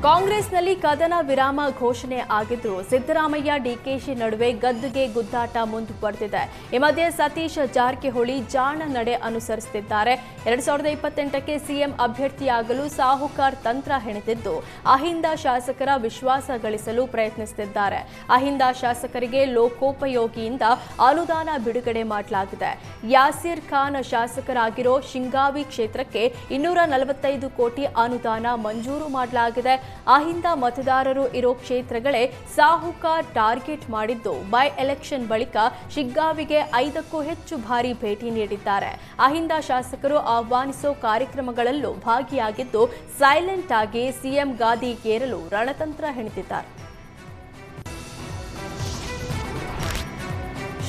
ಕಾಂಗ್ರೆಸ್ನಲ್ಲಿ ಕದನ ವಿರಾಮ ಘೋಷಣೆ ಆಗಿದ್ದು ಸಿದ್ದರಾಮಯ್ಯ ಡಿಕೆಶಿ ನಡುವೆ ಗದ್ದುಗೆ ಗುದ್ದಾಟ ಮುಂದುವರೆದಿದೆ. ಈ ಮಧ್ಯೆ ಸತೀಶ್ ಜಾರಕಿಹೊಳಿ ಜಾಣ ನಡೆ ಅನುಸರಿಸುತ್ತಿದ್ದಾರೆ. 2028ಕ್ಕೆ ಸಿಎಂ ಅಭ್ಯರ್ಥಿಯಾಗಲು ಸಾಹುಕಾರ್ ತಂತ್ರ ಹೆಣೆದಿದ್ದು ಅಹಿಂದ ಶಾಸಕರ ವಿಶ್ವಾಸ ಗಳಿಸಲು ಪ್ರಯತ್ನಿಸುತ್ತಿದ್ದಾರೆ. ಅಹಿಂದ ಶಾಸಕರಿಗೆ ಲೋಕೋಪಯೋಗಿಯಿಂದ ಅನುದಾನ ಬಿಡುಗಡೆ ಮಾಡಲಾಗಿದೆ. ಯಾಸೀರ್ ಖಾನ್ ಶಾಸಕರಾಗಿರೋ ಶಿಂಗಾವಿ ಕ್ಷೇತ್ರಕ್ಕೆ 245 ಕೋಟಿ ಅನುದಾನ ಮಂಜೂರು ಮಾಡಲಾಗಿದೆ. ಅಹಿಂದ ಮತದಾರರು ಇರೋ ಕ್ಷೇತ್ರಗಳೇ ಸಾಹುಕಾರ್ ಟಾರ್ಗೆಟ್ ಮಾಡಿದ್ದು ಬೈ ಎಲೆಕ್ಷನ್ ಬಳಿಕ ಶಿಗ್ಗಾವಿಗೆ 5ಕ್ಕೂ ಹೆಚ್ಚು ಬಾರಿ ಭೇಟಿ ನೀಡಿದ್ದಾರೆ. ಅಹಿಂದ ಶಾಸಕರು ಆಹ್ವಾನಿಸೋ ಕಾರ್ಯಕ್ರಮಗಳಲ್ಲೂ ಭಾಗಿಯಾಗಿದ್ದು ಸೈಲೆಂಟ್ ಆಗಿ ಸಿಎಂ ಗಾದಿಗೇರಲು ರಣತಂತ್ರ ಹೆಣೆದಿದ್ದಾರೆ.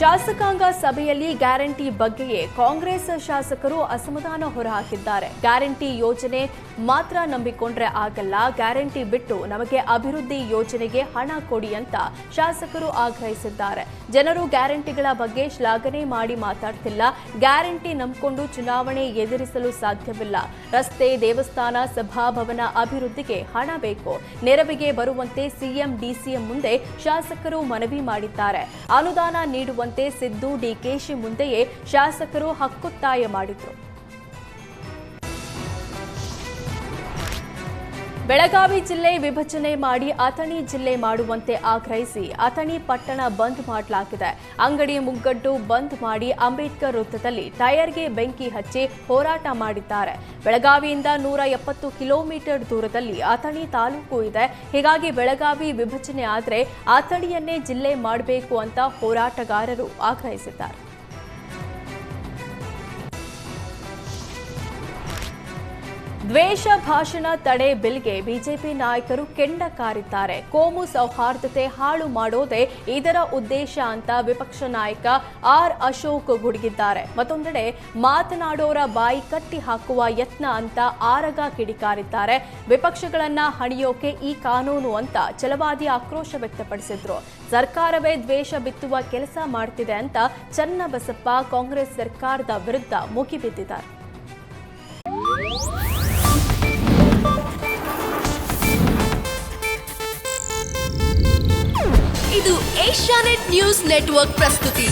ಶಾಸಕಾಂಗ ಸಭೆಯಲ್ಲಿ ಗ್ಯಾರಂಟಿ ಬಗ್ಗೆಯೇ ಕಾಂಗ್ರೆಸ್ ಶಾಸಕರು ಅಸಮಾಧಾನ ಹೊರಹಾಕಿದ್ದಾರೆ. ಗ್ಯಾರಂಟಿ ಯೋಜನೆ ಮಾತ್ರ ನಂಬಿಕೊಂಡ್ರೆ ಆಗಲ್ಲ, ಗ್ಯಾರಂಟಿ ಬಿಟ್ಟು ನಮಗೆ ಅಭಿವೃದ್ಧಿ ಯೋಜನೆಗೆ ಹಣ ಕೊಡಿ ಅಂತ ಶಾಸಕರು ಆಗ್ರಹಿಸಿದ್ದಾರೆ. ಜನರು ಗ್ಯಾರಂಟಿಗಳ ಬಗ್ಗೆ ಶ್ಲಾಘನೆ ಮಾಡಿ ಮಾತಾಡ್ತಿಲ್ಲ. ಗ್ಯಾರಂಟಿ ನಂಬಿಕೊಂಡು ಚುನಾವಣೆ ಎದುರಿಸಲು ಸಾಧ್ಯವಿಲ್ಲ. ರಸ್ತೆ, ದೇವಸ್ಥಾನ, ಸಭಾಭವನ ಅಭಿವೃದ್ಧಿಗೆ ಹಣ ಬೇಕು. ನೆರವಿಗೆ ಬರುವಂತೆ ಸಿಎಂ ಡಿಸಿಎಂ ಮುಂದೆ ಶಾಸಕರು ಮನವಿ ಮಾಡಿದ್ದಾರೆ. ಅನುದಾನ ನೀಡುವಂತೆ ಸಿದ್ದು ಡಿಕೆಶಿ ಮುಂದೆಯೇ ಶಾಸಕರು ಹಕ್ಕೊತ್ತಾಯ ಮಾಡಿದ್ರು. ಬೆಳಗಾವಿ ಜಿಲ್ಲೆ ವಿಭಜನೆ ಮಾಡಿ ಅಥಣಿ ಜಿಲ್ಲೆ ಮಾಡುವಂತೆ ಆಗ್ರಹಿಸಿ ಅಥಣಿ ಪಟ್ಟಣ ಬಂದ್ ಮಾಡಲಾಗಿದೆ. ಅಂಗಡಿ ಮುಗ್ಗಟ್ಟು ಬಂದ್ ಮಾಡಿ ಅಂಬೇಡ್ಕರ್ ವೃತ್ತದಲ್ಲಿ ಟೈರ್ಗೆ ಬೆಂಕಿ ಹಚ್ಚಿ ಹೋರಾಟ ಮಾಡಿದ್ದಾರೆ. ಬೆಳಗಾವಿಯಿಂದ 170 ಕಿಲೋಮೀಟರ್ ದೂರದಲ್ಲಿ ಅಥಣಿ ತಾಲೂಕು ಇದೆ. ಹೀಗಾಗಿ ಬೆಳಗಾವಿ ವಿಭಜನೆ ಆದರೆ ಅಥಣಿಯನ್ನೇ ಜಿಲ್ಲೆ ಮಾಡಬೇಕು ಅಂತ ಹೋರಾಟಗಾರರು ಆಗ್ರಹಿಸಿದ್ದಾರೆ. ದ್ವೇಷ ಭಾಷಣ ತಡೆ ಬಿಲ್ಗೆ ಬಿಜೆಪಿ ನಾಯಕರು ಕೆಂಡ ಕಾರಿದ್ದಾರೆ. ಕೋಮು ಸೌಹಾರ್ದತೆ ಹಾಳು ಮಾಡೋದೇ ಇದರ ಉದ್ದೇಶ ಅಂತ ವಿಪಕ್ಷ ನಾಯಕ ಆರ್ ಅಶೋಕ್ ಗುಡುಗಿದ್ದಾರೆ. ಮತ್ತೊಂದೆಡೆ ಮಾತನಾಡೋರ ಬಾಯಿ ಕಟ್ಟಿ ಹಾಕುವ ಯತ್ನ ಅಂತ ಆರಗ ಕಿಡಿಕಾರಿದ್ದಾರೆ. ವಿಪಕ್ಷಗಳನ್ನ ಹಣಿಯೋಕೆ ಈ ಕಾನೂನು ಅಂತ ಛಲವಾದಿ ಆಕ್ರೋಶ ವ್ಯಕ್ತಪಡಿಸಿದ್ರು. ಸರ್ಕಾರವೇ ದ್ವೇಷ ಬಿತ್ತುವ ಕೆಲಸ ಮಾಡ್ತಿದೆ ಅಂತ ಚನ್ನಬಸಪ್ಪ ಕಾಂಗ್ರೆಸ್ ಸರ್ಕಾರದ ವಿರುದ್ಧ ಮುಗಿಬಿದ್ದಿದ್ದಾರೆ. ಇದು ಏಷ್ಯಾನೆಟ್ ನ್ಯೂಸ್ ನೆಟ್ವರ್ಕ್ ಪ್ರಸ್ತುತಿ.